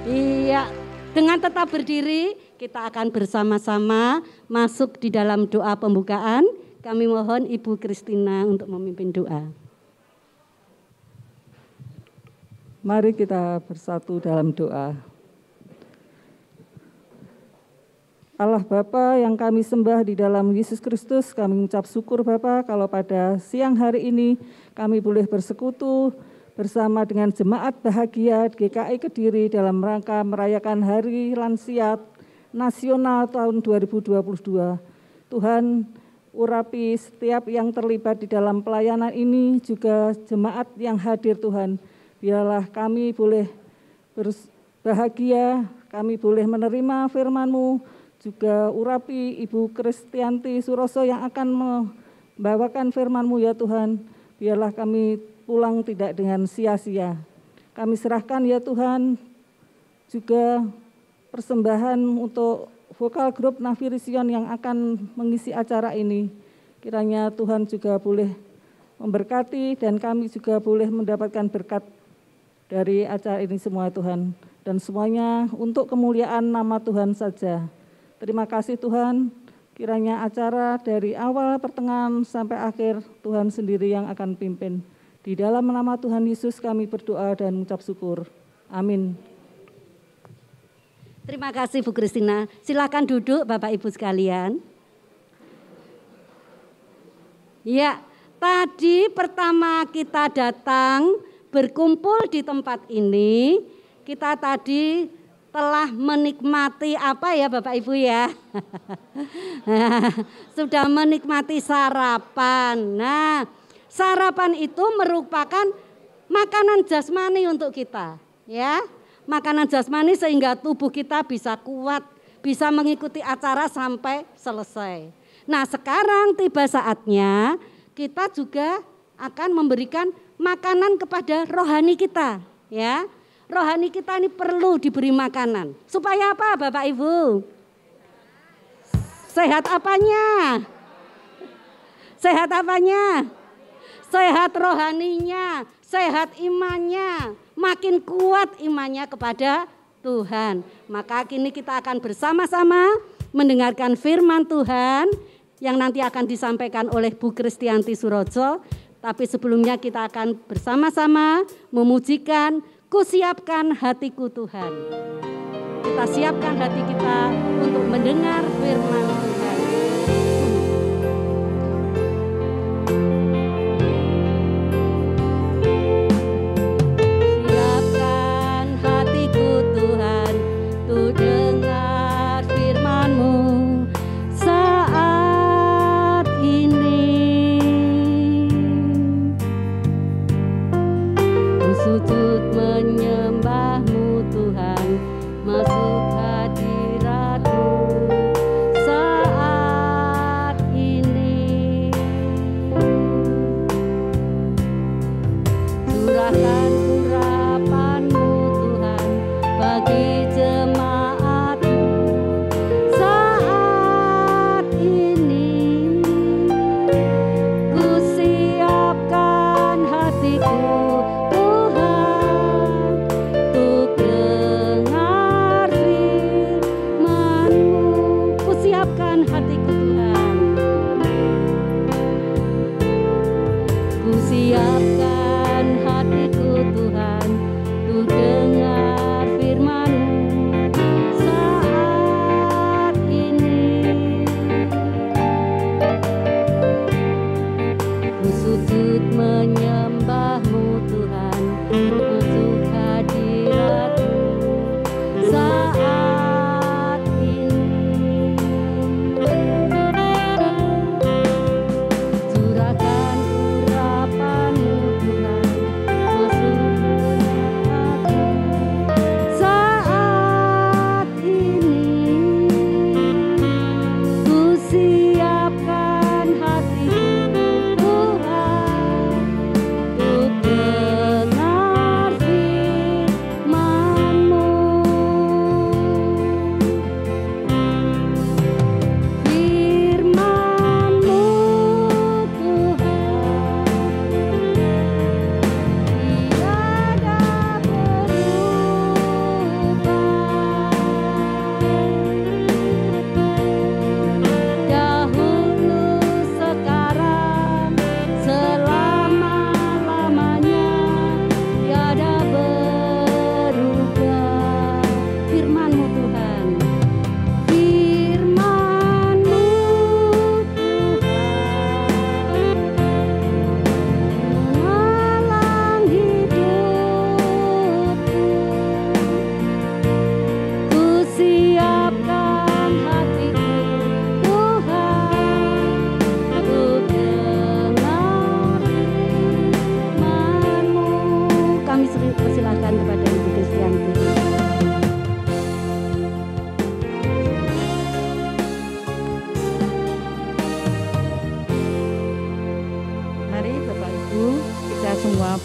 Iya, dengan tetap berdiri kita akan bersama-sama masuk di dalam doa pembukaan. Kami mohon Ibu Kristina untuk memimpin doa. Mari kita bersatu dalam doa. Allah Bapa yang kami sembah di dalam Yesus Kristus, kami mengucap syukur Bapa kalau pada siang hari ini kami boleh bersekutu bersama dengan jemaat bahagia GKI Kediri dalam rangka merayakan Hari Lansia Nasional tahun 2022. Tuhan, urapi setiap yang terlibat di dalam pelayanan ini, juga jemaat yang hadir Tuhan. Biarlah kami boleh berbahagia, kami boleh menerima firman-Mu, juga urapi Ibu Kristianti Suroso yang akan membawakan firman-Mu ya Tuhan. Biarlah kami pulang tidak dengan sia-sia. Kami serahkan ya Tuhan juga persembahan untuk vokal grup Nafirision yang akan mengisi acara ini. Kiranya Tuhan juga boleh memberkati dan kami juga boleh mendapatkan berkat dari acara ini semua Tuhan. Dan semuanya untuk kemuliaan nama Tuhan saja. Terima kasih Tuhan, kiranya acara dari awal pertengahan sampai akhir Tuhan sendiri yang akan pimpin. Di dalam nama Tuhan Yesus kami berdoa dan mengucap syukur. Amin. Terima kasih Bu Kristina. Silakan duduk Bapak Ibu sekalian. Ya, tadi pertama kita datang berkumpul di tempat ini, kita tadi telah menikmati apa ya Bapak Ibu ya? Sudah menikmati sarapan. Nah, sarapan itu merupakan makanan jasmani untuk kita, ya. Makanan jasmani sehingga tubuh kita bisa kuat, bisa mengikuti acara sampai selesai. Nah, sekarang tiba saatnya kita juga akan memberikan makanan kepada rohani kita, ya. Rohani kita ini perlu diberi makanan. Supaya apa Bapak Ibu? Sehat apanya? Sehat apanya? Sehat rohaninya, sehat imannya, makin kuat imannya kepada Tuhan. Maka kini kita akan bersama-sama mendengarkan firman Tuhan yang nanti akan disampaikan oleh Bu Kristianti Surojo. Tapi sebelumnya kita akan bersama-sama memujikan Kusiapkan hatiku Tuhan. Kita siapkan hati kita untuk mendengar firman Tuhan. Siapkan hatiku Tuhan untuk dengar firman-Mu saat ini. Ku sujud menyembah-Mu Tuhan, masuk hadirat-Mu saat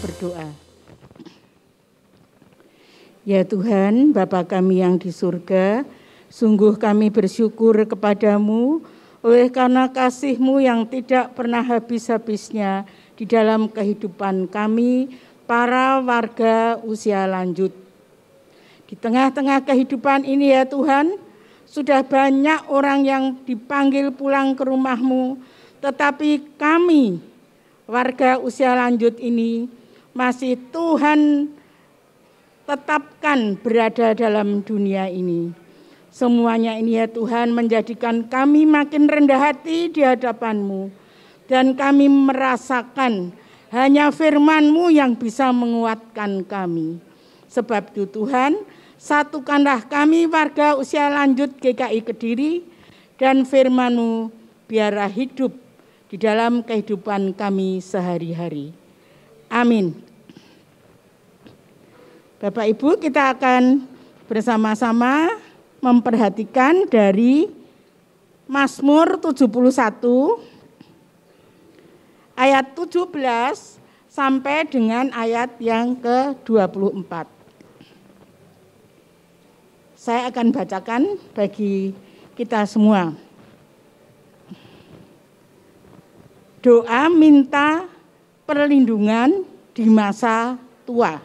berdoa. Ya Tuhan, Bapa kami yang di surga, sungguh kami bersyukur kepadamu oleh karena kasih-Mu yang tidak pernah habis-habisnya di dalam kehidupan kami, para warga usia lanjut. Di tengah-tengah kehidupan ini ya Tuhan, sudah banyak orang yang dipanggil pulang ke rumah-Mu, tetapi kami, warga usia lanjut ini, masih Tuhan tetapkan berada dalam dunia ini. Semuanya ini ya Tuhan menjadikan kami makin rendah hati di hadapan-Mu. Dan kami merasakan hanya firman-Mu yang bisa menguatkan kami. Sebab itu Tuhan, satukanlah kami warga usia lanjut GKI Kediri dan firman-Mu biarlah hidup di dalam kehidupan kami sehari-hari. Amin. Bapak Ibu, kita akan bersama-sama memperhatikan dari Mazmur 71 ayat 17 sampai dengan ayat yang ke-24. Saya akan bacakan bagi kita semua. Doa minta perlindungan di masa tua.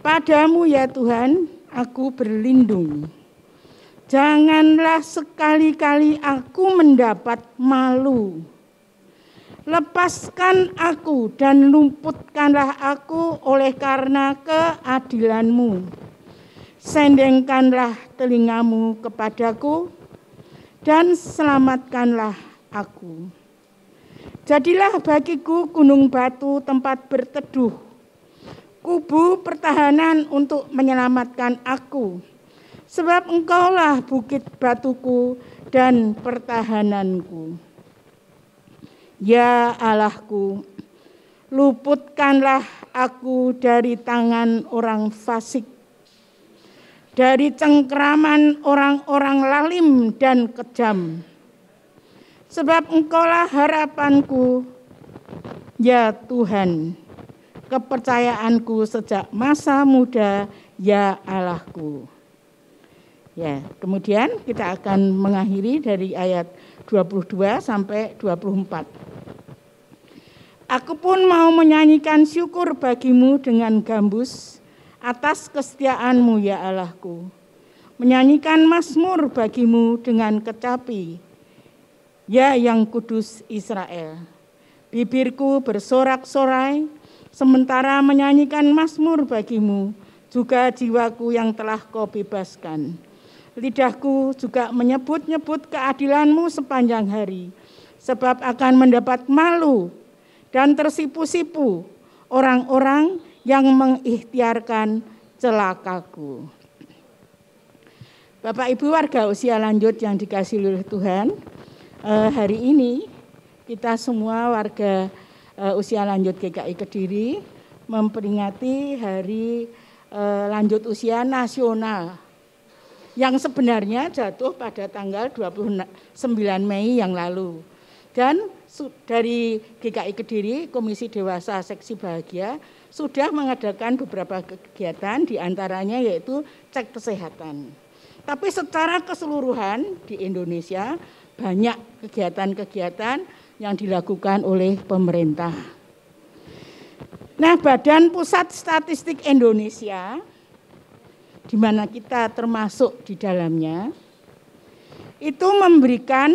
Padamu ya Tuhan, aku berlindung. Janganlah sekali-kali aku mendapat malu. Lepaskan aku dan lumputkanlah aku oleh karena keadilan-Mu. Sendengkanlah telingamu kepadaku dan selamatkanlah aku. Jadilah bagiku gunung batu tempat berteduh, kubu pertahanan untuk menyelamatkan aku. Sebab Engkaulah bukit batuku dan pertahananku. Ya Allahku, luputkanlah aku dari tangan orang fasik, dari cengkeraman orang-orang lalim dan kejam. Sebab Engkaulah harapanku, ya Tuhan, kepercayaanku sejak masa muda, ya Allahku. Ya, kemudian kita akan mengakhiri dari ayat 22 sampai 24. Aku pun mau menyanyikan syukur bagimu dengan gambus atas kesetiaan-Mu ya Allahku. Menyanyikan mazmur bagimu dengan kecapi, ya yang kudus Israel. Bibirku bersorak-sorai, sementara menyanyikan mazmur bagimu, juga jiwaku yang telah Kau bebaskan. Lidahku juga menyebut-nyebut keadilan-Mu sepanjang hari, sebab akan mendapat malu dan tersipu-sipu orang-orang yang mengikhtiarkan celakaku. Bapak Ibu warga usia lanjut yang dikasihi oleh Tuhan, hari ini kita semua warga usia lanjut GKI Kediri memperingati hari lanjut usia nasional yang sebenarnya jatuh pada tanggal 29 Mei yang lalu. Dan dari GKI Kediri, Komisi Dewasa Seksi Bahagia, sudah mengadakan beberapa kegiatan, diantaranya yaitu cek kesehatan. Tapi secara keseluruhan di Indonesia, banyak kegiatan-kegiatan yang dilakukan oleh pemerintah. Nah, Badan Pusat Statistik Indonesia, di mana kita termasuk di dalamnya, itu memberikan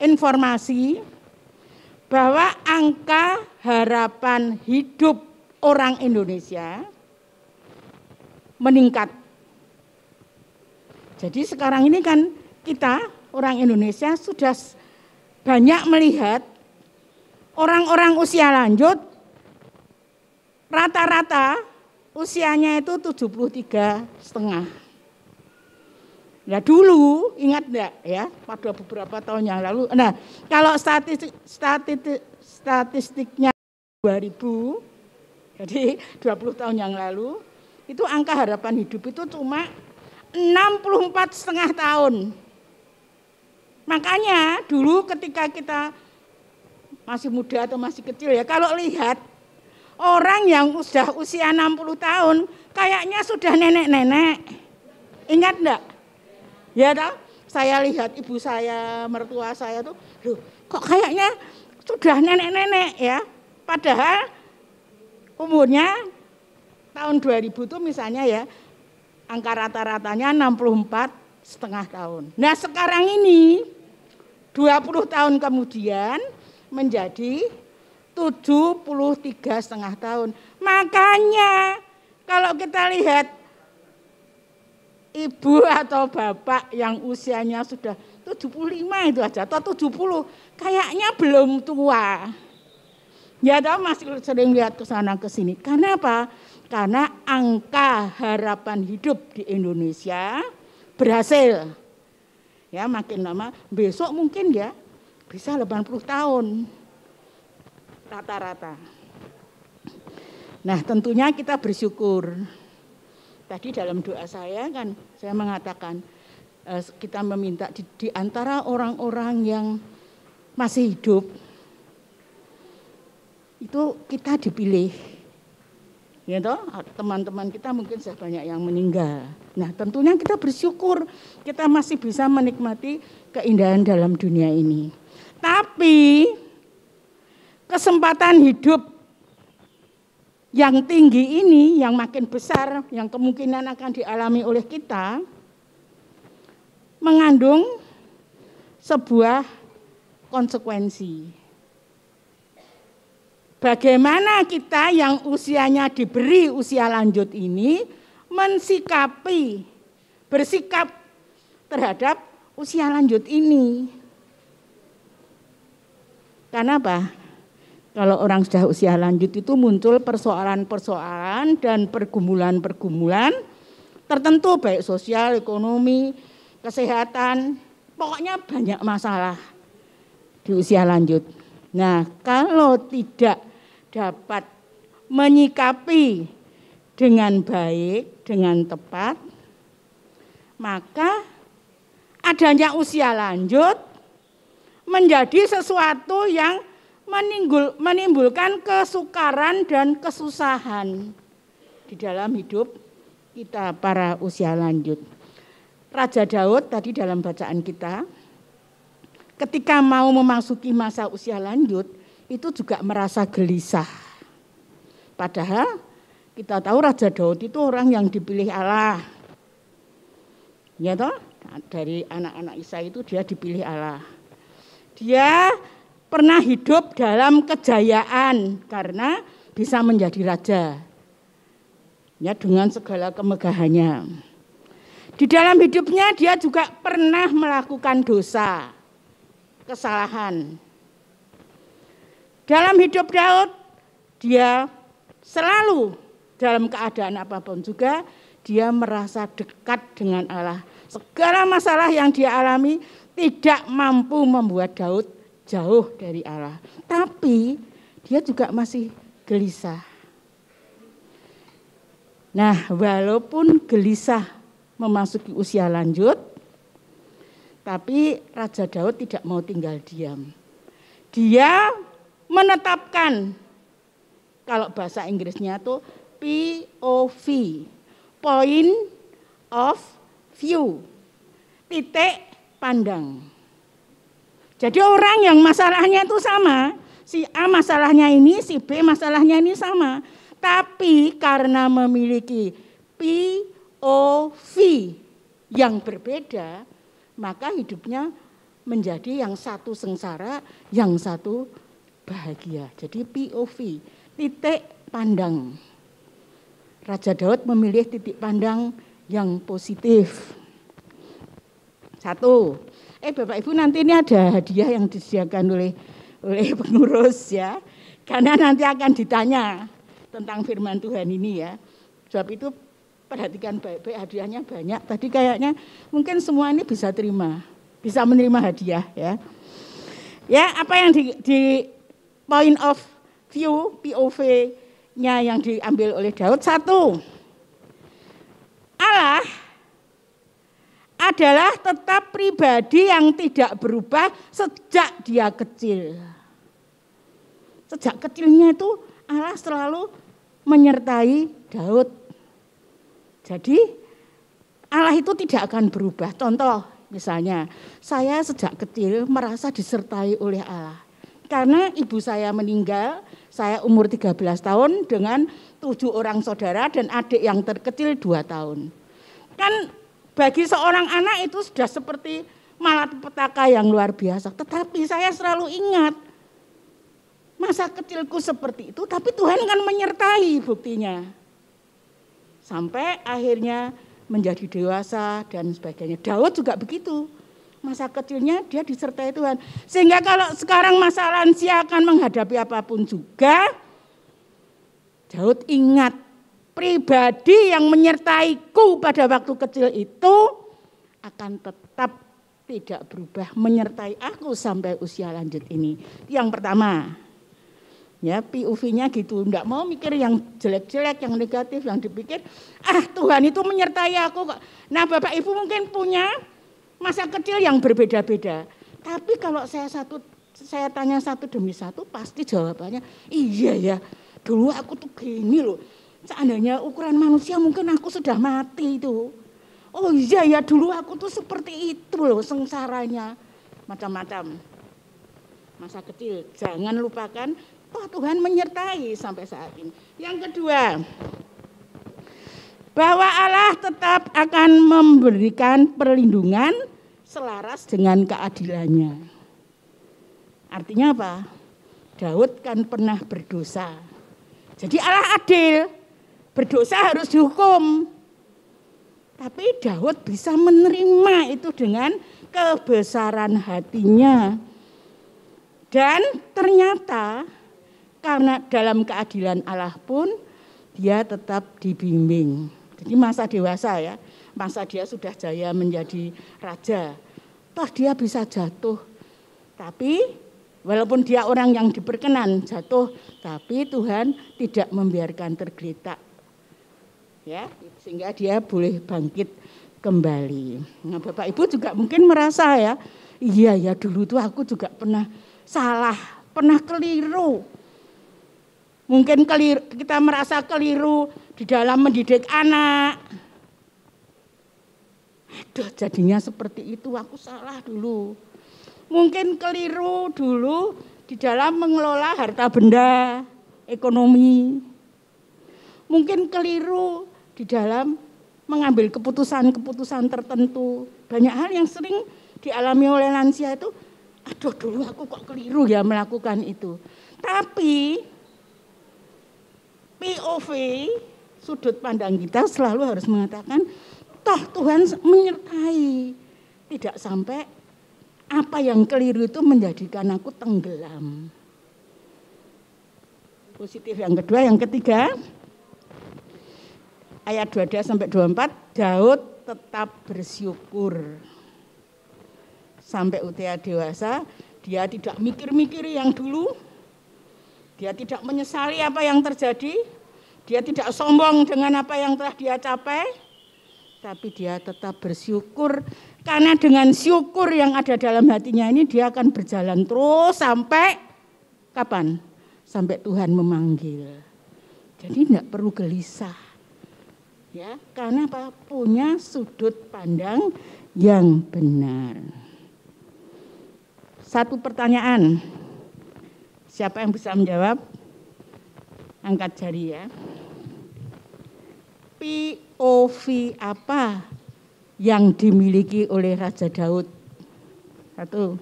informasi bahwa angka harapan hidup orang Indonesia meningkat. Jadi sekarang ini kan kita orang Indonesia sudah banyak melihat orang-orang usia lanjut rata-rata usianya itu 73,5. Nah dulu ingat enggak ya, pada beberapa tahun yang lalu. Nah kalau statistiknya 2000, jadi 20 tahun yang lalu, itu angka harapan hidup itu cuma 64,5 tahun. Makanya dulu ketika kita masih muda atau masih kecil ya. Kalau lihat orang yang sudah usia 60 tahun kayaknya sudah nenek-nenek. Ingat enggak? Ya toh? Saya lihat ibu saya, mertua saya tuh, loh, kok kayaknya sudah nenek-nenek ya. Padahal umurnya tahun 2000 tuh misalnya ya, angka rata-ratanya 64,5 tahun. Nah sekarang ini 20 tahun kemudian menjadi 73,5 tahun. Makanya kalau kita lihat ibu atau bapak yang usianya sudah 75 itu aja atau 70 kayaknya belum tua. Ya tahu masih sering lihat ke sana ke sini. Karena apa? Karena angka harapan hidup di Indonesia berhasil. Ya makin lama besok mungkin ya bisa 80 tahun rata-rata. Nah, tentunya kita bersyukur. Tadi dalam doa saya kan saya mengatakan kita meminta di antara orang-orang yang masih hidup itu kita dipilih. Ya toh, teman-teman kita mungkin sudah banyak yang meninggal. Nah, tentunya kita bersyukur kita masih bisa menikmati keindahan dalam dunia ini. Tapi kesempatan hidup yang tinggi ini, yang makin besar, yang kemungkinan akan dialami oleh kita, mengandung sebuah konsekuensi. Bagaimana kita yang usianya diberi usia lanjut ini mensikapi, bersikap terhadap usia lanjut ini. Karena apa? Kalau orang sudah usia lanjut itu muncul persoalan-persoalan dan pergumulan-pergumulan tertentu baik sosial, ekonomi, kesehatan, pokoknya banyak masalah di usia lanjut. Nah, kalau tidak dapat menyikapi dengan baik, dengan tepat, maka adanya usia lanjut menjadi sesuatu yang menimbulkan kesukaran dan kesusahan di dalam hidup kita para usia lanjut. Raja Daud tadi dalam bacaan kita, ketika mau memasuki masa usia lanjut, itu juga merasa gelisah. Padahal kita tahu Raja Daud itu orang yang dipilih Allah. Ya toh, dari anak-anak Isai itu dia dipilih Allah. Dia pernah hidup dalam kejayaan karena bisa menjadi raja. Ya, dengan segala kemegahannya. Di dalam hidupnya dia juga pernah melakukan dosa, kesalahan. Dalam hidup Daud, dia selalu dalam keadaan apapun juga dia merasa dekat dengan Allah. Segala masalah yang dia alami tidak mampu membuat Daud jauh dari Allah. Tapi dia juga masih gelisah. Nah, walaupun gelisah memasuki usia lanjut, tapi Raja Daud tidak mau tinggal diam. Dia menetapkan, kalau bahasa Inggrisnya itu POV, point of view, titik pandang. Jadi orang yang masalahnya itu sama, si A masalahnya ini, si B masalahnya ini sama. Tapi karena memiliki POV yang berbeda, maka hidupnya menjadi yang satu sengsara, yang satu bahagia. Jadi POV, titik pandang. Raja Daud memilih titik pandang yang positif. Satu. Bapak Ibu, nanti ini ada hadiah yang disediakan oleh pengurus ya. Karena nanti akan ditanya tentang firman Tuhan ini ya. Sebab itu perhatikan baik-baik, hadiahnya banyak. Tadi kayaknya mungkin semua ini bisa terima, bisa menerima hadiah ya. Ya, apa yang di point of view, POV-nya yang diambil oleh Daud. Satu, Allah adalah tetap pribadi yang tidak berubah sejak dia kecil. Sejak kecilnya itu Allah selalu menyertai Daud. Jadi Allah itu tidak akan berubah. Contoh misalnya, saya sejak kecil merasa disertai oleh Allah. Karena ibu saya meninggal, saya umur 13 tahun dengan 7 orang saudara dan adik yang terkecil 2 tahun. Kan bagi seorang anak itu sudah seperti malapetaka yang luar biasa. Tetapi saya selalu ingat, masa kecilku seperti itu, tapi Tuhan kan menyertai buktinya. Sampai akhirnya menjadi dewasa dan sebagainya. Daud juga begitu. Masa kecilnya dia disertai Tuhan. Sehingga kalau sekarang masa lansia akan menghadapi apapun juga, Daud ingat pribadi yang menyertaiku pada waktu kecil itu akan tetap tidak berubah menyertai aku sampai usia lanjut ini. Yang pertama, ya POV-nya gitu, enggak mau mikir yang jelek-jelek, yang negatif, yang dipikir, Tuhan itu menyertai aku kok. Nah Bapak Ibu mungkin punya masa kecil yang berbeda-beda. Tapi kalau saya tanya satu demi satu, pasti jawabannya, iya ya, dulu aku tuh gini loh. Seandainya ukuran manusia mungkin aku sudah mati itu. Oh iya ya, dulu aku tuh seperti itu loh sengsaranya. Macam-macam. Masa kecil, jangan lupakan, Tuhan menyertai sampai saat ini. Yang kedua, bahwa Allah tetap akan memberikan perlindungan selaras dengan keadilannya. Artinya apa? Daud kan pernah berdosa. Jadi Allah adil, berdosa harus dihukum. Tapi Daud bisa menerima itu dengan kebesaran hatinya. Dan ternyata karena dalam keadilan Allah pun dia tetap dibimbing. Jadi masa dewasa ya, masa dia sudah jaya menjadi raja. Toh dia bisa jatuh. Tapi walaupun dia orang yang diperkenan jatuh, tapi Tuhan tidak membiarkan tergeletak. Ya, sehingga dia boleh bangkit kembali. Nah, Bapak Ibu juga mungkin merasa ya, iya ya dulu tuh aku juga pernah salah, pernah keliru. Mungkin kita merasa keliru di dalam mendidik anak. Aduh, jadinya seperti itu, aku salah dulu. Mungkin keliru dulu di dalam mengelola harta benda, ekonomi. Mungkin keliru di dalam mengambil keputusan-keputusan tertentu. Banyak hal yang sering dialami oleh lansia itu, aduh dulu aku kok keliru ya melakukan itu. Tapi POV, sudut pandang kita selalu harus mengatakan, toh Tuhan menyertai. Tidak sampai apa yang keliru itu menjadikan aku tenggelam. Positif yang kedua, yang ketiga, ayat 22-24, Daud tetap bersyukur. Sampai usia dewasa, dia tidak mikir-mikir yang dulu. Dia tidak menyesali apa yang terjadi, dia tidak sombong dengan apa yang telah dia capai, tapi dia tetap bersyukur, karena dengan syukur yang ada dalam hatinya ini dia akan berjalan terus sampai kapan? Sampai Tuhan memanggil. Jadi tidak perlu gelisah. Ya, karena apa? Punya sudut pandang yang benar. Satu pertanyaan. Siapa yang bisa menjawab? Angkat jari ya. POV apa yang dimiliki oleh Raja Daud? Satu.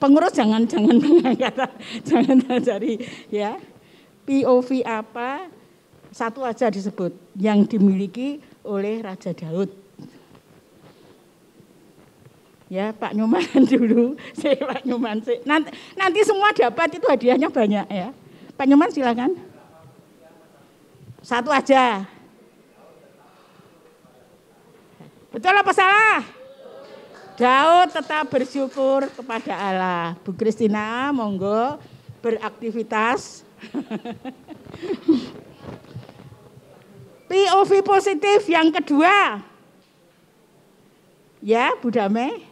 Pengurus jangan mengangkat, jangan jari ya. POV apa? Satu aja disebut yang dimiliki oleh Raja Daud. Ya, Pak Nyoman dulu, Pak Nyoman. Nanti semua dapat, itu hadiahnya banyak ya. Pak Nyoman silakan. Satu aja. Betul apa salah? Daud tetap bersyukur kepada Allah. Bu Kristina, monggo beraktivitas. POV positif yang kedua. Ya, Bu Damai.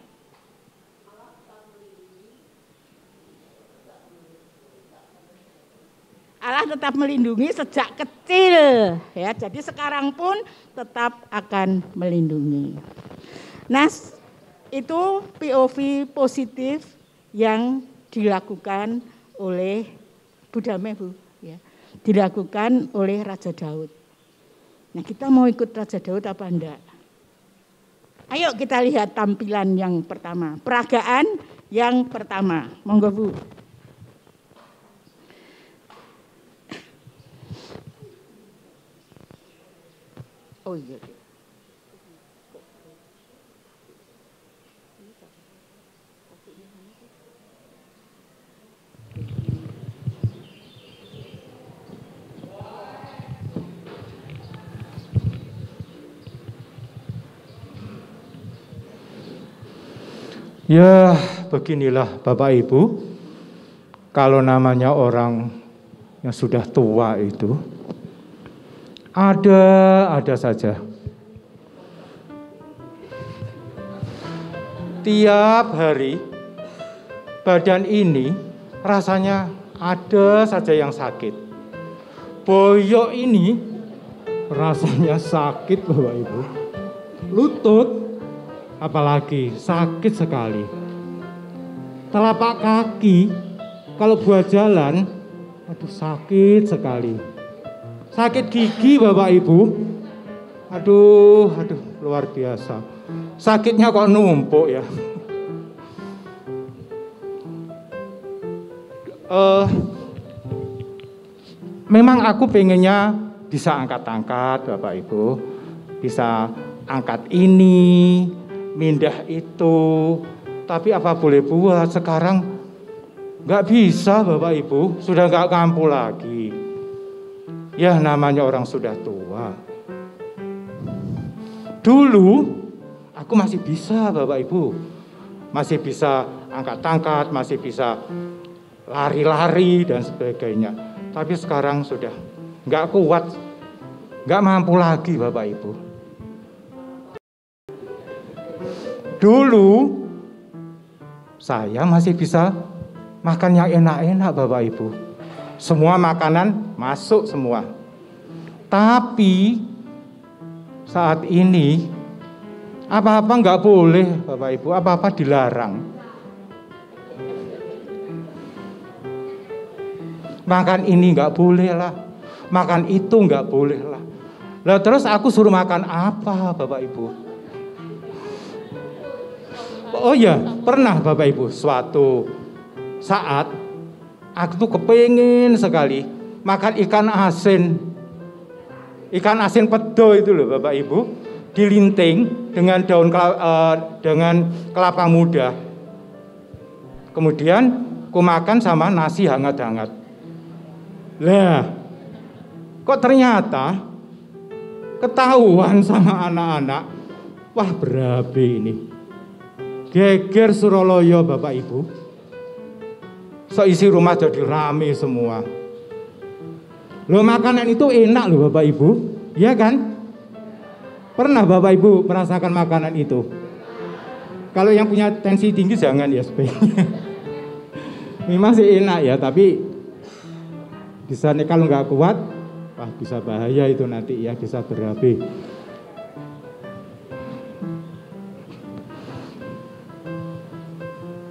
tetap melindungi sejak kecil ya. Jadi sekarang pun tetap akan melindungi. Nah, itu POV positif yang dilakukan oleh Bu Damai, Bu, ya. Dilakukan oleh Raja Daud. Nah, kita mau ikut Raja Daud apa enggak? Ayo kita lihat tampilan yang pertama, peragaan yang pertama. Monggo, Bu. Oh iya. Ya, beginilah Bapak Ibu, kalau namanya orang yang sudah tua itu, ada saja. Tiap hari, badan ini rasanya ada saja yang sakit. Boyok ini rasanya sakit Bapak Ibu. Lutut apalagi sakit sekali. Telapak kaki kalau buat jalan, aduh sakit sekali. Sakit gigi Bapak Ibu, aduh luar biasa. Sakitnya kok numpuk ya. Memang aku pengennya bisa angkat-angkat Bapak Ibu, bisa angkat ini, mindah itu, tapi apa boleh buat sekarang nggak bisa Bapak Ibu, sudah nggak mampu lagi. Ya namanya orang sudah tua. Dulu aku masih bisa Bapak Ibu, masih bisa angkat-angkat, masih bisa lari-lari dan sebagainya. Tapi sekarang sudah nggak kuat, nggak mampu lagi Bapak Ibu. Dulu saya masih bisa makan yang enak-enak Bapak Ibu. Semua makanan masuk semua. Tapi saat ini apa-apa nggak boleh Bapak Ibu, apa-apa dilarang. Makan ini nggak boleh lah, makan itu nggak boleh lah. Lah terus aku suruh makan apa Bapak Ibu? Oh ya, pernah Bapak Ibu suatu saat aku tuh kepengen sekali makan ikan asin pedo itu loh Bapak Ibu, dilinting dengan dengan kelapa muda. Kemudian ku makan sama nasi hangat-hangat. Lah, kok ternyata ketahuan sama anak-anak, wah berabe ini. Geger Suralaya Bapak Ibu. Seisi rumah jadi rame semua. Loh makanan itu enak loh Bapak Ibu, ya kan? Pernah Bapak Ibu merasakan makanan itu? Kalau yang punya tensi tinggi jangan ya sebaiknya. Memang sih enak ya, tapi bisa nih kalau nggak kuat, wah bisa bahaya itu nanti ya, bisa berabe.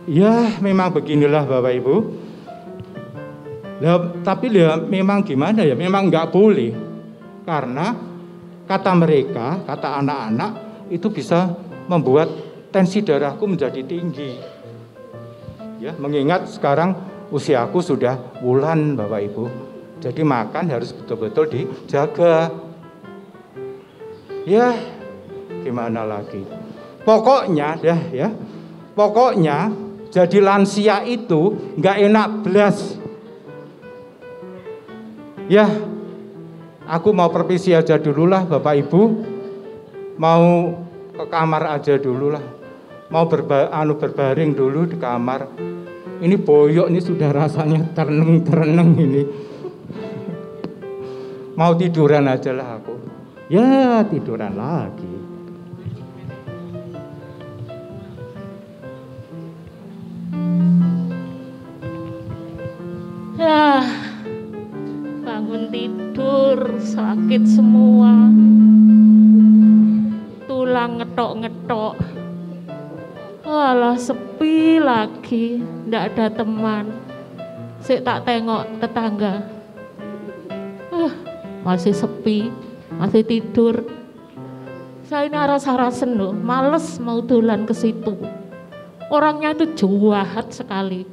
Ya memang beginilah Bapak Ibu. Tapi memang gimana ya, memang nggak boleh. Karena kata mereka, kata anak-anak itu bisa membuat tensi darahku menjadi tinggi. Ya, mengingat sekarang usiaku sudah wulan Bapak Ibu. Jadi makan harus betul-betul dijaga. Ya gimana lagi. Pokoknya jadi lansia itu nggak enak belas. Ya, aku mau permisi aja dulu lah Bapak Ibu. Mau ke kamar aja dulu lah. Mau berbaring dulu di kamar. Ini boyok ini sudah rasanya tereneng ini. Mau tiduran aja lah aku. Ya, tiduran lagi. sakit semua, tulang ngetok-ngetok. Walah, sepi lagi, ndak ada teman. Sik tak tengok tetangga, masih sepi, masih tidur. Saya ini aras-arasen loh, males mau dolan ke situ. Orangnya itu jahat sekali.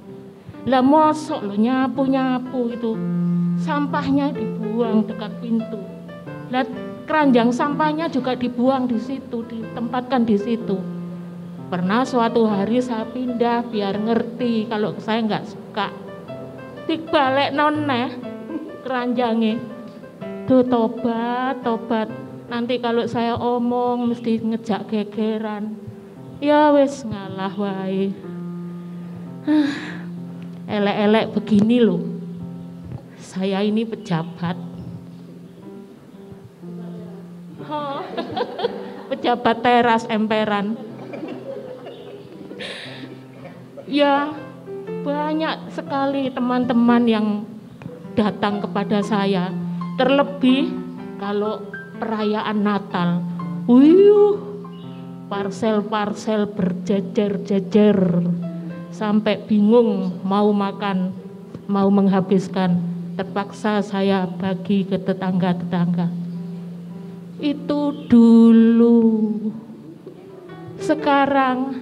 Lah mosok loh nyapu-nyapu itu, sampahnya dibuang dekat pintu. Lah keranjang sampahnya juga dibuang di situ, ditempatkan di situ. Pernah suatu hari saya pindah biar ngerti kalau saya nggak suka. Dibalik noneh keranjangnya. Duh, tobat. Nanti kalau saya omong mesti ngejak gegeran. Ya wes ngalah wae. Elek-elek begini loh. Saya ini pejabat. Pejabat teras emperan. Ya, banyak sekali teman-teman yang datang kepada saya. Terlebih kalau perayaan Natal. Parsel-parsel berjejer-jejer. Sampai bingung mau makan, mau menghabiskan. Terpaksa saya bagi ke tetangga-tetangga. Itu dulu. Sekarang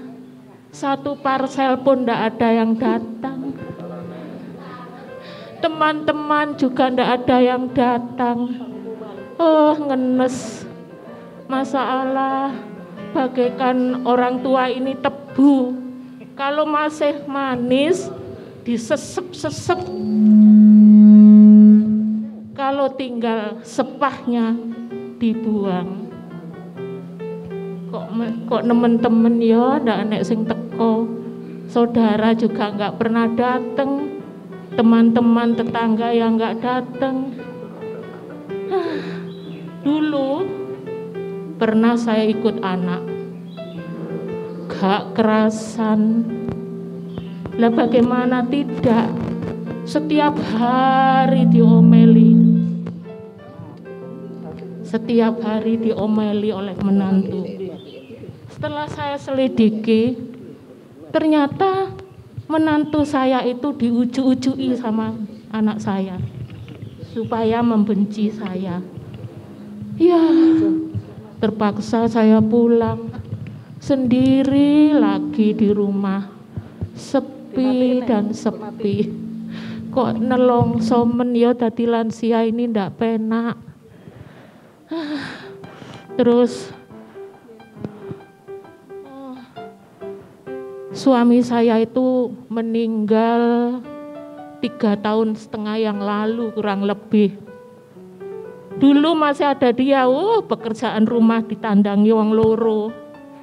satu parsel pun tidak ada yang datang. Teman-teman juga tidak ada yang datang. Oh, ngenes. Masalah bagaikan orang tua ini tebu. Kalau masih manis disesep-sesep. Kalau tinggal sepahnya dibuang. Kok temen-temen ya ndak enek sing teko. Saudara juga nggak pernah dateng. Teman-teman tetangga yang nggak dateng. Dulu pernah saya ikut anak, gak kerasan. Lah bagaimana tidak? Setiap hari diomeli. Setiap hari diomeli oleh menantu. Setelah saya selidiki, ternyata menantu saya itu diuju-ujui sama anak saya supaya membenci saya. Ya, terpaksa saya pulang sendiri lagi di rumah, sepi dan sepi. Kok nelongso men ya dadi lansia ini ndak penak. Terus suami saya itu meninggal 3,5 tahun yang lalu kurang lebih. Dulu masih ada dia, pekerjaan rumah ditandangi wong loro,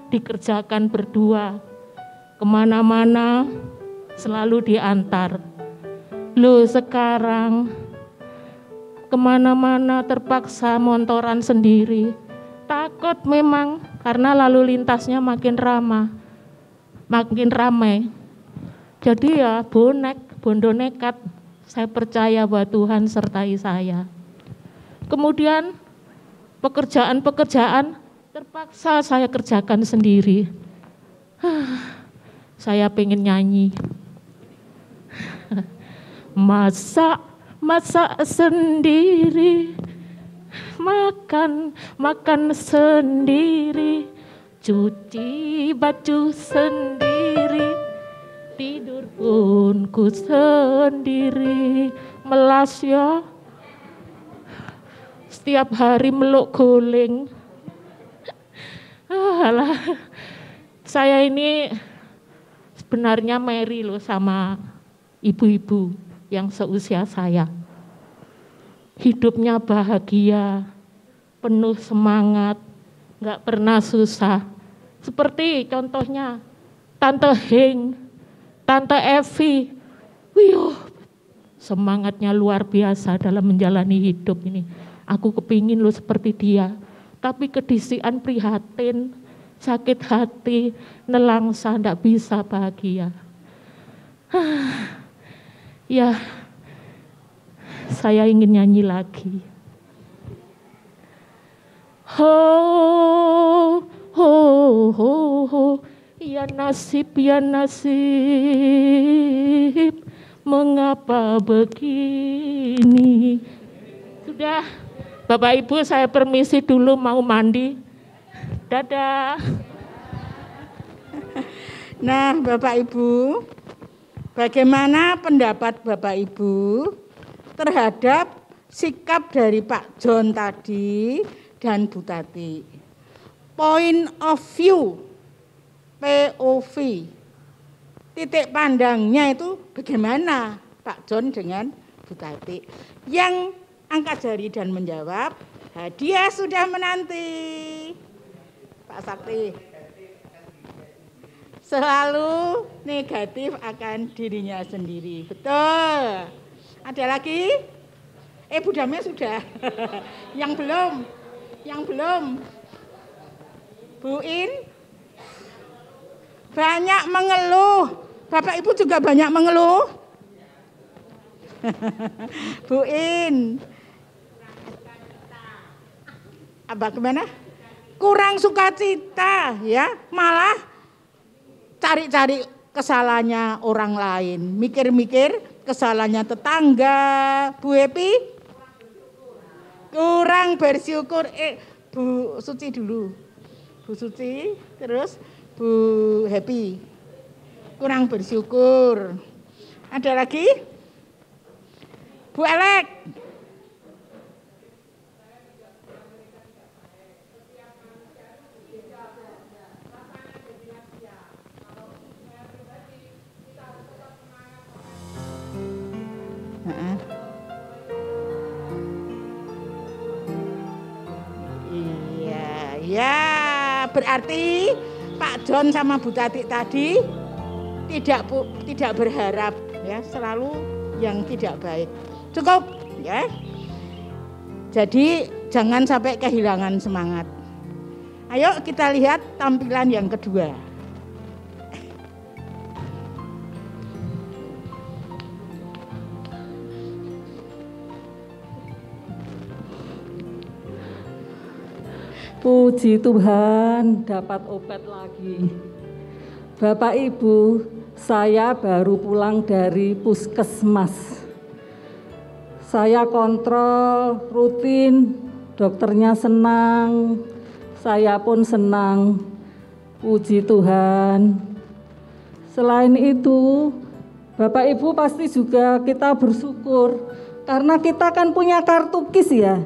dikerjakan berdua. Kemana-mana selalu diantar. Loh sekarang kemana-mana terpaksa montoran sendiri. Takut memang karena lalu lintasnya makin ramai. Jadi ya bondo nekat. Saya percaya bahwa Tuhan sertai saya. Kemudian pekerjaan terpaksa saya kerjakan sendiri. Saya pengen nyanyi. Masak sendiri, makan sendiri, cuci baju sendiri, tidur pun ku sendiri, melas ya. Setiap hari meluk guling. Saya ini sebenarnya marry loh sama ibu-ibu yang seusia saya. Hidupnya bahagia, penuh semangat, nggak pernah susah. Seperti contohnya Tante Heng, Tante Evi. Semangatnya luar biasa dalam menjalani hidup ini. Aku kepingin loh seperti dia. Tapi kedisian prihatin, sakit hati, nelangsa, ndak bisa bahagia. Ya, saya ingin nyanyi lagi. Ho, ho, ho, ho, ya nasib, mengapa begini? Sudah, Bapak Ibu saya permisi dulu mau mandi. Dadah. Nah, Bapak Ibu, bagaimana pendapat Bapak Ibu terhadap sikap dari Pak John tadi dan Bu Tati? Point of view, POV, titik pandangnya itu bagaimana Pak John dengan Bu Tati? Yang angkat jari dan menjawab, hadiah sudah menanti. Pak Sakti. Selalu negatif akan dirinya sendiri. Betul. Ada lagi? Bu Damai sudah. Yang belum. Bu In. Banyak mengeluh. Bapak Ibu juga banyak mengeluh. Bu In. Apa gimana? Kurang sukacita ya, malah cari-cari kesalahannya orang lain, mikir-mikir kesalahannya tetangga. Bu Happy kurang bersyukur. Bu Suci dulu. Bu Suci, terus Bu Happy kurang bersyukur. Ada lagi? Bu Elek. Ya, berarti Pak John sama Bu Tati tadi tidak berharap ya, selalu yang tidak baik. Cukup ya. Jadi jangan sampai kehilangan semangat. Ayo kita lihat tampilan yang kedua. Puji Tuhan, dapat obat lagi. Bapak Ibu, saya baru pulang dari puskesmas. Saya kontrol rutin, dokternya senang, saya pun senang. Puji Tuhan. Selain itu, Bapak Ibu pasti juga kita bersyukur karena kita kan punya kartu KIS ya.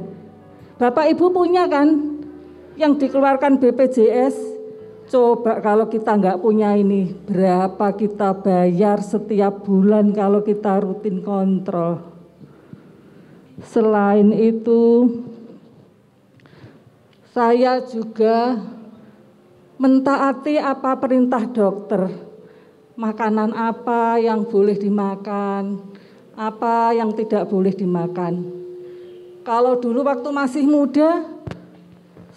Bapak Ibu punya kan? Yang dikeluarkan BPJS, coba kalau kita nggak punya ini, berapa kita bayar setiap bulan kalau kita rutin kontrol. Selain itu, saya juga mentaati apa perintah dokter. Makanan apa yang boleh dimakan, apa yang tidak boleh dimakan. Kalau dulu waktu masih muda,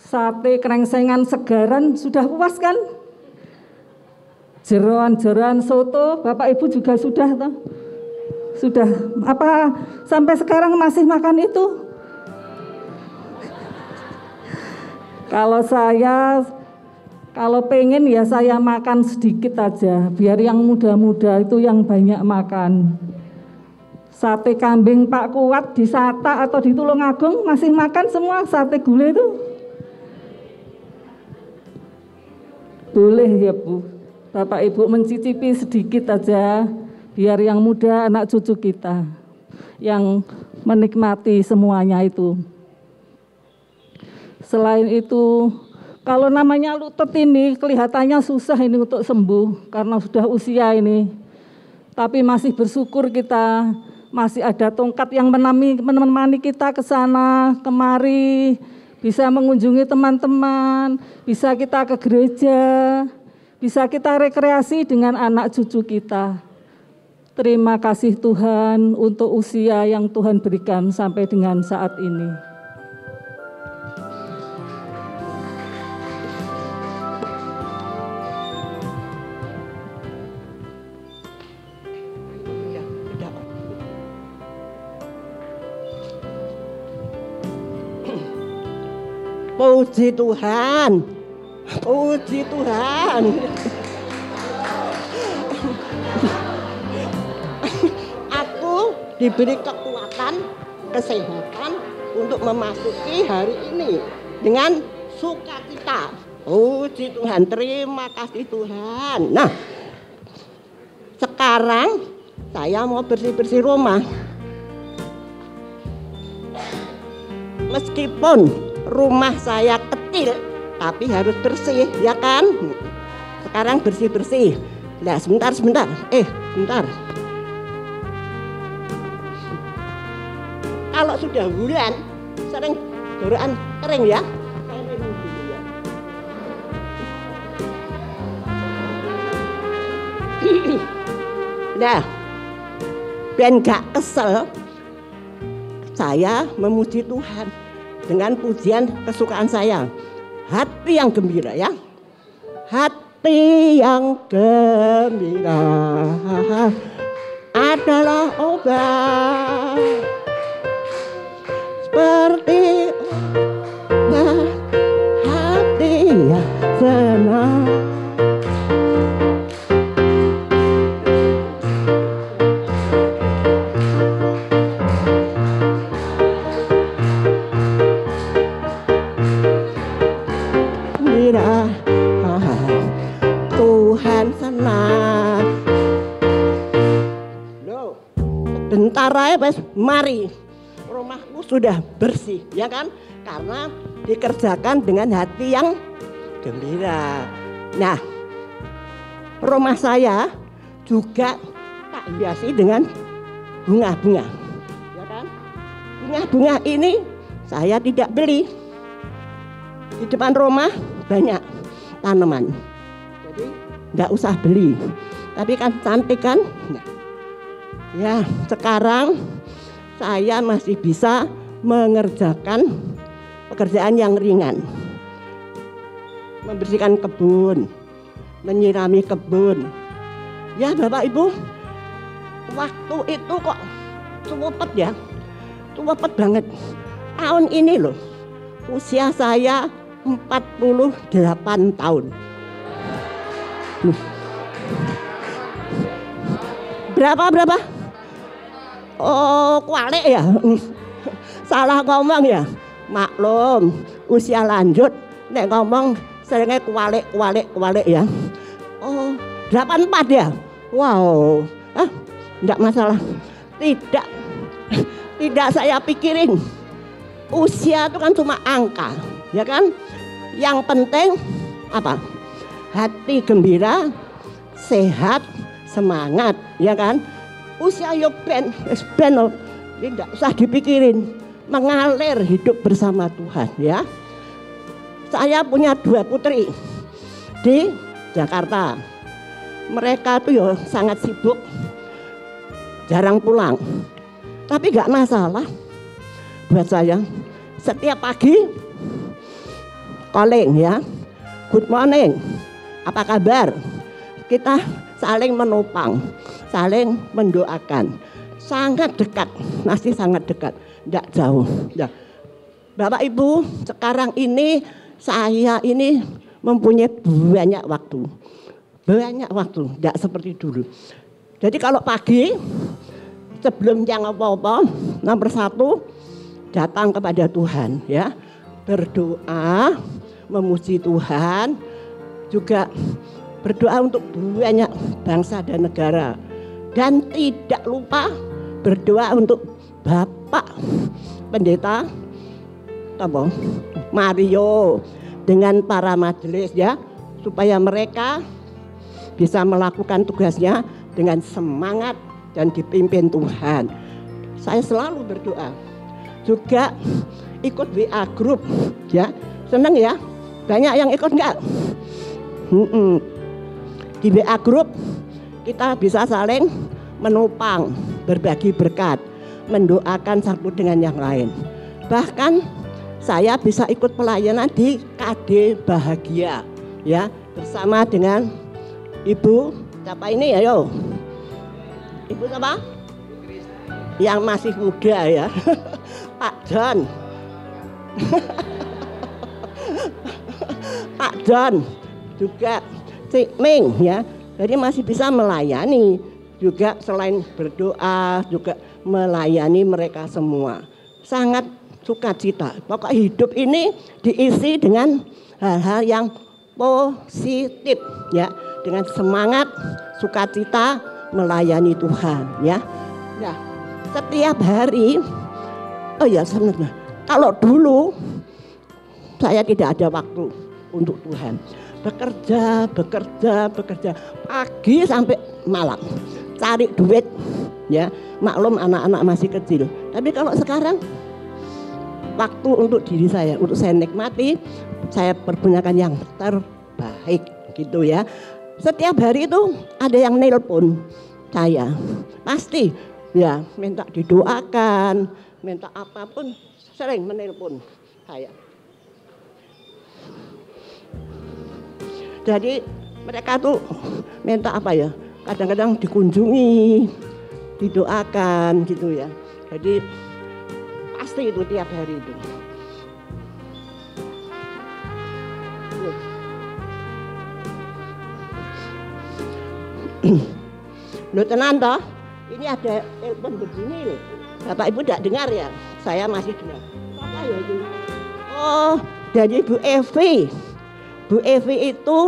sate krengsengan segaran sudah puas kan? Jeroan-jeroan soto, Bapak Ibu juga sudah toh? Sudah apa sampai sekarang masih makan itu? Kalau pengen ya saya makan sedikit aja, biar yang muda-muda itu yang banyak makan. Sate kambing Pak Kuat di Sata atau di Tulungagung masih makan semua sate gulai itu? Boleh ya Bu, Bapak Ibu mencicipi sedikit aja, biar yang muda anak cucu kita yang menikmati semuanya itu. Selain itu, kalau namanya lutut ini kelihatannya susah ini untuk sembuh karena sudah usia ini. Tapi masih bersyukur kita masih ada tongkat yang menemani kita ke sana kemari. Bisa mengunjungi teman-teman, bisa kita ke gereja, bisa kita rekreasi dengan anak cucu kita. Terima kasih Tuhan untuk usia yang Tuhan berikan sampai dengan saat ini. Puji Tuhan. Puji Tuhan. Aku diberi kekuatan, kesehatan untuk memasuki hari ini dengan sukacita. Puji Tuhan, terima kasih Tuhan. Nah, sekarang saya mau bersih-bersih rumah. Meskipun rumah saya kecil, tapi harus bersih, ya kan? Sekarang bersih-bersih. Nah, sebentar. Bentar. Kalau sudah bulan, sering jorokan kering ya. Saya minum dulu ya. Nah, biar gak kesel, saya memuji Tuhan dengan pujian kesukaan saya. Hati yang gembira ya. Hati yang gembira adalah obat seperti obat hati yang senang. Tuhan senang. Loh, bentar aja wes, mari. Rumahku sudah bersih, ya kan? Karena dikerjakan dengan hati yang gembira. Nah, rumah saya juga tak hiasi dengan bunga-bunga, ya kan? Bunga-bunga ini saya tidak beli. Di depan rumah banyak tanaman, jadi nggak usah beli. Tapi kan cantik kan? Nah, ya sekarang saya masih bisa mengerjakan pekerjaan yang ringan. Membersihkan kebun, menyirami kebun. Ya Bapak Ibu, waktu itu kok cepet ya, cepet banget. Tahun ini loh, usia saya 48 tahun. Berapa? Oh, kualik ya. Salah ngomong ya. Maklum, usia lanjut nek ngomong seringnya kualik ya. Oh, 84 ya. Wow. Enggak masalah. Tidak saya pikirin. Usia itu kan cuma angka, ya kan? Yang penting apa? Hati gembira, sehat, semangat, ya kan? Usia yo ben, tidak usah dipikirin, mengalir hidup bersama Tuhan, ya. Saya punya 2 putri di Jakarta. Mereka tuh yo sangat sibuk, jarang pulang. Tapi nggak masalah buat saya. Setiap pagi calling ya, good morning, apa kabar? Kita saling menopang, saling mendoakan, sangat dekat, masih sangat dekat, tidak jauh. Ya. Bapak Ibu, sekarang ini saya ini mempunyai banyak waktu, tidak seperti dulu. Jadi kalau pagi sebelum yang apa-apa, nomor 1 datang kepada Tuhan, ya, berdoa, memuji Tuhan, juga berdoa untuk banyak bangsa dan negara, dan tidak lupa berdoa untuk Bapak Pendeta Mario dengan para majelis, ya, supaya mereka bisa melakukan tugasnya dengan semangat dan dipimpin Tuhan. Saya selalu berdoa. Juga ikut WA group, ya, seneng ya, banyak yang ikut enggak? Di WA group kita bisa saling menopang, berbagi berkat, mendoakan satu dengan yang lain. Bahkan saya bisa ikut pelayanan di KD Bahagia, ya, bersama dengan Ibu siapa ini ya, yo? Ibu siapa? Yang masih muda ya. Pak John. Pak John, juga Cik Ming ya. Jadi masih bisa melayani juga selain berdoa juga melayani mereka semua. Sangat sukacita. Pokok hidup ini diisi dengan hal-hal yang positif ya, dengan semangat sukacita melayani Tuhan ya. Nah, setiap hari oh ya sebenarnya kalau dulu saya tidak ada waktu untuk Tuhan. Bekerja pagi sampai malam cari duit ya. Maklum anak-anak masih kecil. Tapi kalau sekarang waktu untuk diri saya, untuk saya nikmati, saya pergunakan yang terbaik gitu ya. Setiap hari itu ada yang nelpon saya, pasti ya minta didoakan, minta apapun, sering menelpon saya. Jadi mereka tuh minta apa ya, kadang-kadang dikunjungi, didoakan gitu ya. Jadi pasti itu tiap hari itu. Loh tenan toh, ini ada telepon begini loh. Bapak Ibu tidak dengar ya? Saya masih dengar. Apa ya itu? Oh, dari Bu Evi. Bu Evi itu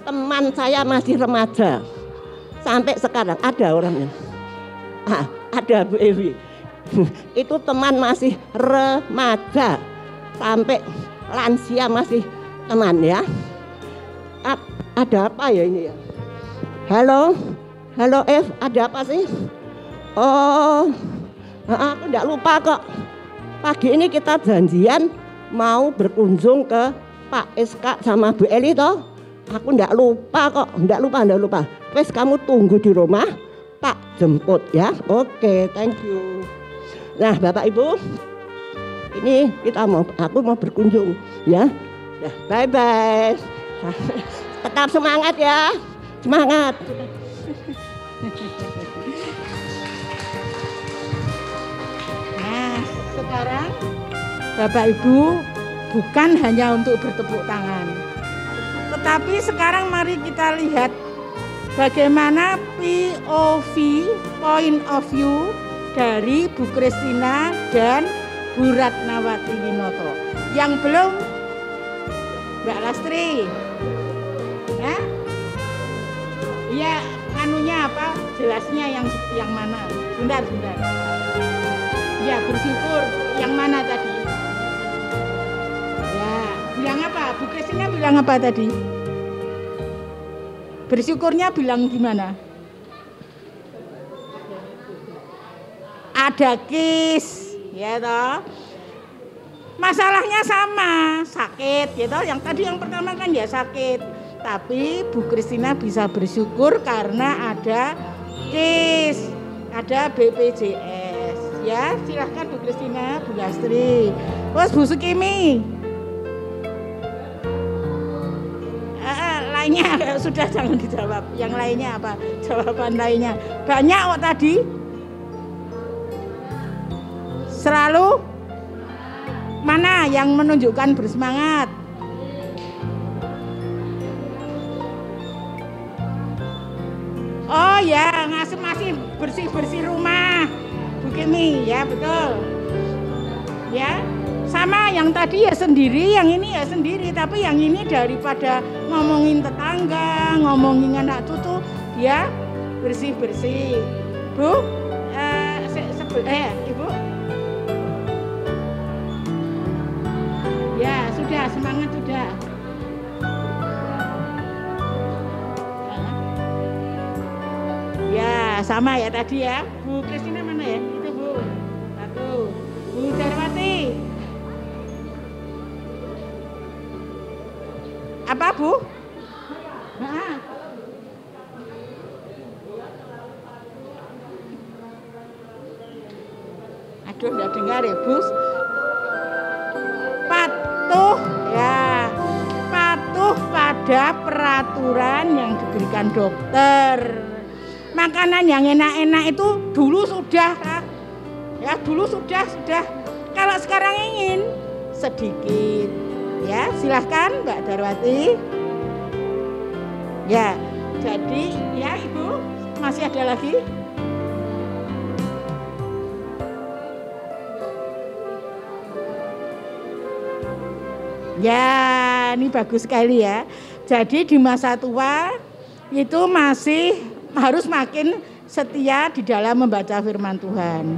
teman saya masih remaja. Sampai sekarang ada orangnya. Ada Bu Evi. Itu teman masih remaja. Sampai lansia masih teman ya. Ada apa ya ini ya? Halo F, ada apa sih? Oh, aku enggak lupa kok. Pagi ini kita janjian mau berkunjung ke Pak SK sama Bu Eli toh. Aku enggak lupa kok, enggak lupa. Wes kamu tunggu di rumah, tak jemput ya. Oke, thank you. Nah, Bapak Ibu, ini aku mau berkunjung ya. Nah, bye bye. Tetap semangat ya. Semangat. Nah, sekarang Bapak Ibu bukan hanya untuk bertepuk tangan, tetapi sekarang mari kita lihat bagaimana POV, point of view dari Bu Kristina dan Bu Ratnawati Winoto. Yang belum, Mbak Lastri, ya? Iya, anunya apa? Jelasnya yang mana? Bentar. Ya, bersyukur. Yang mana tadi? Ya, bilang apa? Bu Kristina bilang apa tadi? Bersyukurnya bilang gimana? Ada kis, ya toh. Masalahnya sama, sakit, ya toh. Yang tadi yang pertama kan ya sakit. Tapi Bu Kristina bisa bersyukur karena ada KIS, ada BPJS. Ya, silahkan Bu Kristina, Bu Lastri. Terus Bu Sukimi. Lainnya sudah jangan dijawab. Yang lainnya apa? Jawaban lainnya. Banyak kok tadi. Selalu mana yang menunjukkan bersemangat? Oh ya, masih bersih rumah, Bu Kimi, ya betul. Ya, sama yang tadi ya sendiri, yang ini ya sendiri. Tapi yang ini daripada ngomongin tetangga, ngomongin anak cucu, dia bersih. Bu, Ibu. Ya sudah, semangat sudah. Ya, sama ya tadi ya. Bu Kristina mana ya? Itu Bu. Satu. Bu Darwati. Apa Bu? Aduh, enggak dengar ya, Bu. Patuh ya. Patuh pada peraturan yang diberikan dokter. Makanan yang enak-enak itu dulu sudah ya, dulu sudah. Kalau sekarang ingin sedikit Ya, silahkan Mbak Darwati. Ya, jadi ya Ibu, masih ada lagi? Ya, ini bagus sekali ya. Jadi di masa tua itu masih harus makin setia di dalam membaca firman Tuhan.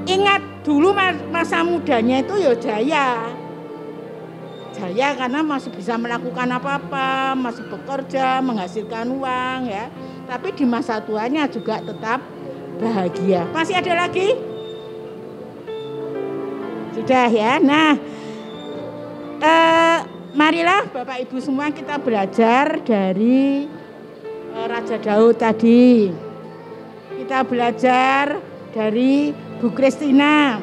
Ingat dulu masa mudanya itu ya jaya. Jaya karena masih bisa melakukan apa-apa, masih bekerja, menghasilkan uang ya. Tapi di masa tuanya juga tetap bahagia. Masih ada lagi? Sudah ya. Nah, marilah Bapak Ibu semua kita belajar dari Raja Daud tadi. Kita belajar dari Bu Kristina.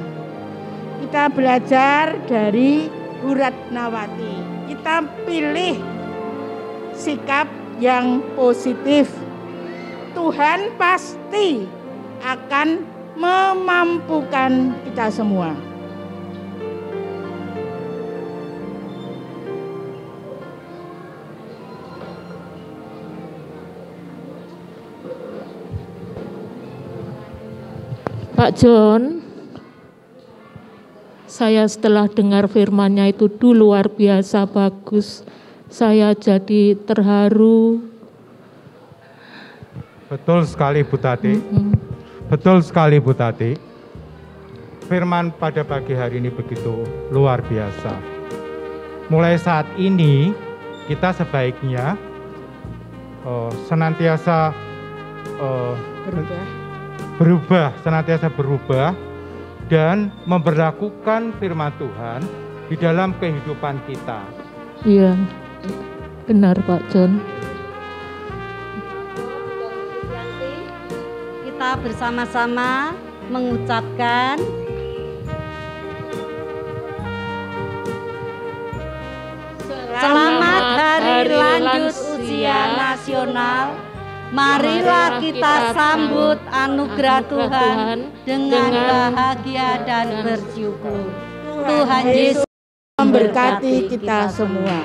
Kita belajar dari Bu Ratnawati. Kita pilih sikap yang positif. Tuhan pasti akan memampukan kita semua. Pak John, saya setelah dengar firman-Nya itu luar biasa bagus. Saya jadi terharu. Betul sekali Bu Tati. Betul sekali Bu Tati. Firman pada pagi hari ini begitu luar biasa. Mulai saat ini kita sebaiknya senantiasa senantiasa berubah dan memberlakukan firman Tuhan di dalam kehidupan kita. Iya, benar Pak John. Kita bersama-sama mengucapkan Selamat Hari Lanjut Usia Nasional. Marilah kita sambut anugerah Tuhan dengan bahagia dan bersyukur. Tuhan Yesus memberkati kita semua.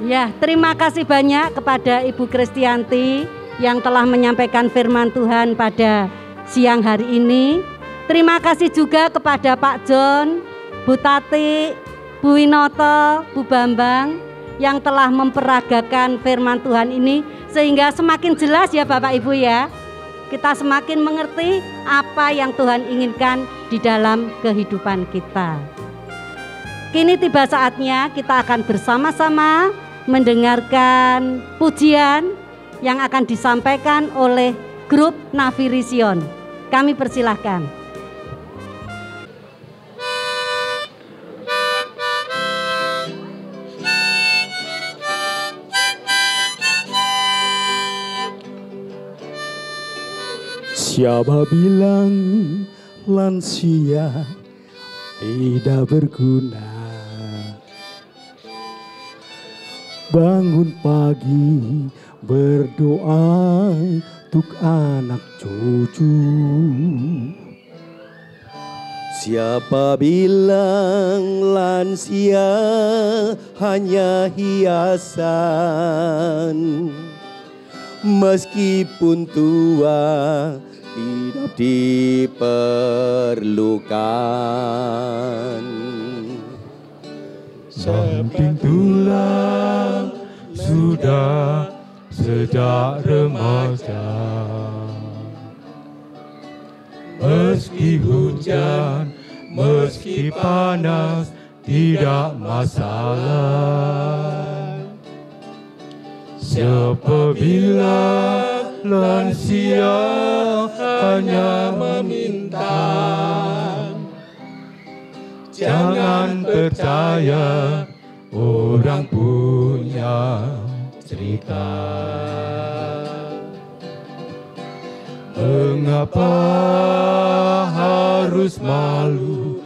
Ya, terima kasih banyak kepada Ibu Kristianti yang telah menyampaikan firman Tuhan pada siang hari ini. Terima kasih juga kepada Pak John, Bu Tati, Bu Winoto, Bu Bambang yang telah memperagakan firman Tuhan ini sehingga semakin jelas ya Bapak Ibu ya. Kita semakin mengerti apa yang Tuhan inginkan di dalam kehidupan kita. Kini tiba saatnya kita akan bersama-sama mendengarkan pujian yang akan disampaikan oleh grup Navirision. Kami persilahkan. Siapa bilang lansia tidak berguna? Bangun pagi berdoa untuk anak cucu. Siapa bilang lansia hanya hiasan? Meskipun tua tidak diperlukan. Samping tulang sudah sejak remaja. Meski hujan, meski panas, tidak masalah. Siapa bilang lansia hanya meminta? Jangan percaya orang punya cerita. Mengapa harus malu?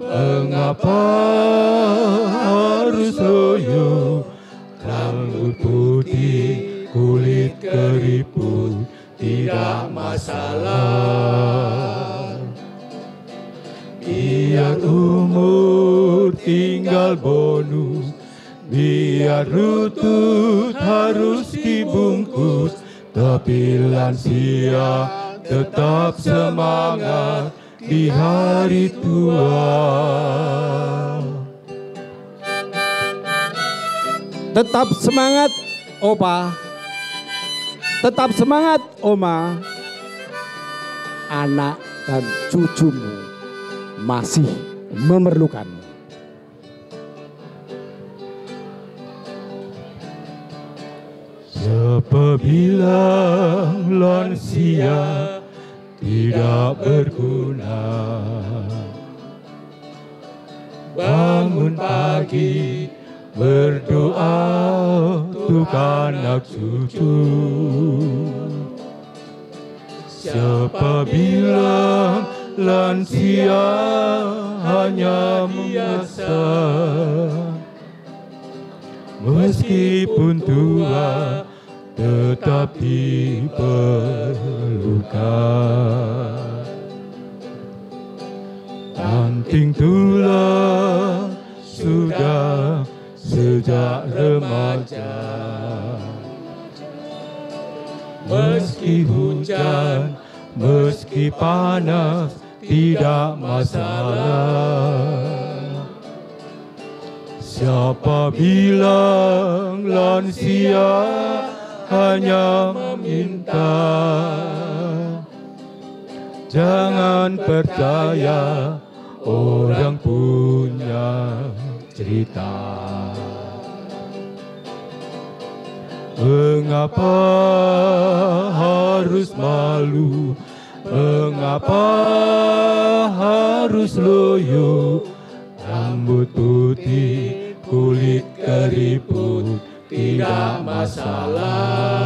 Mengapa harus loyo? Rambut putih, kulit keriput, tidak masalah. biar umur tinggal bonus, biar lutut harus dibungkus, tapi lansia tetap semangat di hari tua. Tetap semangat, Opa. Tetap semangat, Oma. Anak dan cucumu masih memerlukan. Siapa bilang lansia tidak berguna? Bangun pagi berdoa untuk anak cucu. Siapa bilang lansia hanya biasa? Meskipun tua tetap diperlukan. Banting tulang sudah sejak remaja. Meski hujan, meski panas, tidak masalah. Siapa bilang lansia hanya meminta? Jangan percaya orang punya cerita. Mengapa harus malu? Mengapa harus loyo? Rambut putih, kulit keriput, tidak masalah.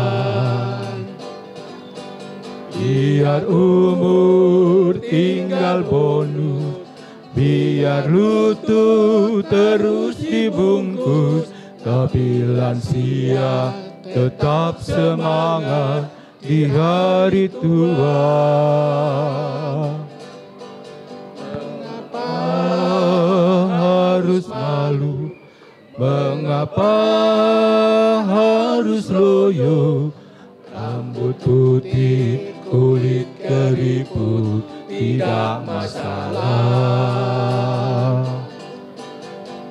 Biar umur tinggal bonus, biar lutut terus dibungkus, tapi lansia tetap semangat di hari tua. Mengapa harus malu? Mengapa harus loyo? Rambut putih, kulit keriput, tidak masalah.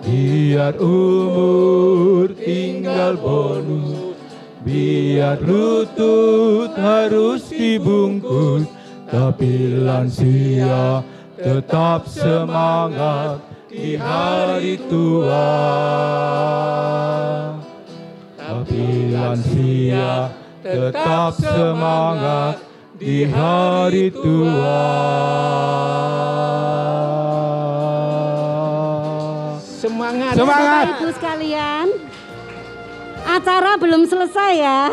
Biar umur tinggal bonus, biar lutut harus dibungkus, tapi lansia tetap semangat di hari tua. Tapi lansia tetap semangat di hari tua. Semangat. Bapak Ibu sekalian, acara belum selesai ya.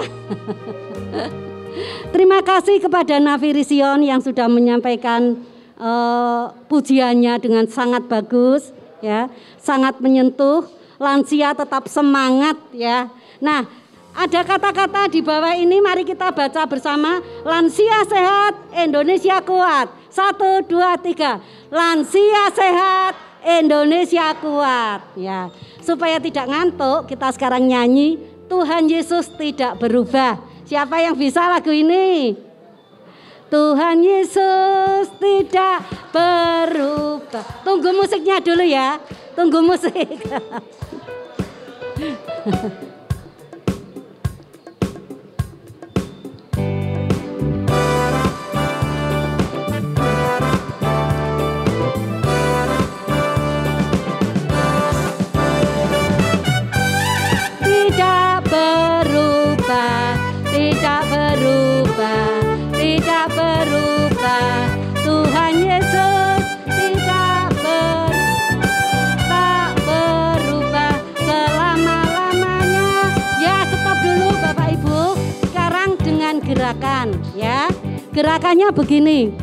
Terima kasih kepada Nafi Rision yang sudah menyampaikan pujiannya dengan sangat bagus ya, sangat menyentuh. Lansia tetap semangat ya. Nah, ada kata-kata di bawah ini, mari kita baca bersama. Lansia sehat, Indonesia kuat. 1, 2, 3. Lansia sehat, Indonesia kuat ya. Supaya tidak ngantuk, kita sekarang nyanyi Tuhan Yesus tidak berubah. Siapa yang bisa lagu ini? Tuhan Yesus tidak berubah. Tunggu musiknya dulu ya. Tunggu musik. Tidak berubah, Tuhan Yesus tak berubah selama-lamanya. Ya, stop dulu Bapak Ibu. Sekarang dengan gerakan ya. Gerakannya begini.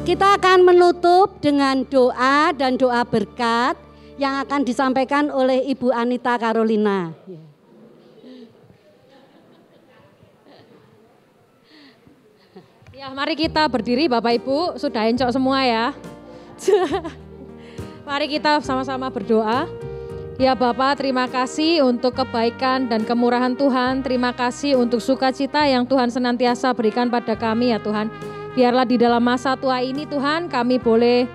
Kita akan menutup dengan doa dan doa berkat yang akan disampaikan oleh Ibu Anita Carolina. Ya, mari kita berdiri Bapak Ibu, sudah encok semua ya. Mari kita sama-sama berdoa. Ya Bapak, terima kasih untuk kebaikan dan kemurahan Tuhan. Terima kasih untuk sukacita yang Tuhan senantiasa berikan pada kami ya Tuhan. Biarlah di dalam masa tua ini Tuhan kami boleh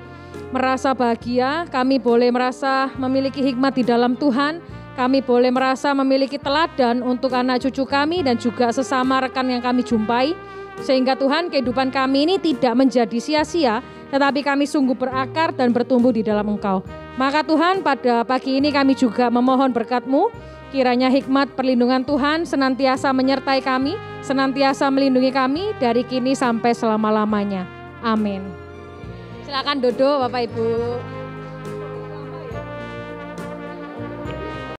merasa bahagia, kami boleh merasa memiliki hikmat di dalam Tuhan, kami boleh merasa memiliki teladan untuk anak cucu kami dan juga sesama rekan yang kami jumpai. Sehingga Tuhan kehidupan kami ini tidak menjadi sia-sia, tetapi kami sungguh berakar dan bertumbuh di dalam Engkau. Maka Tuhan pada pagi ini kami juga memohon berkat-Mu, kiranya hikmat perlindungan Tuhan senantiasa menyertai kami, senantiasa melindungi kami dari kini sampai selama-lamanya. Amin. Silakan duduk Bapak Ibu.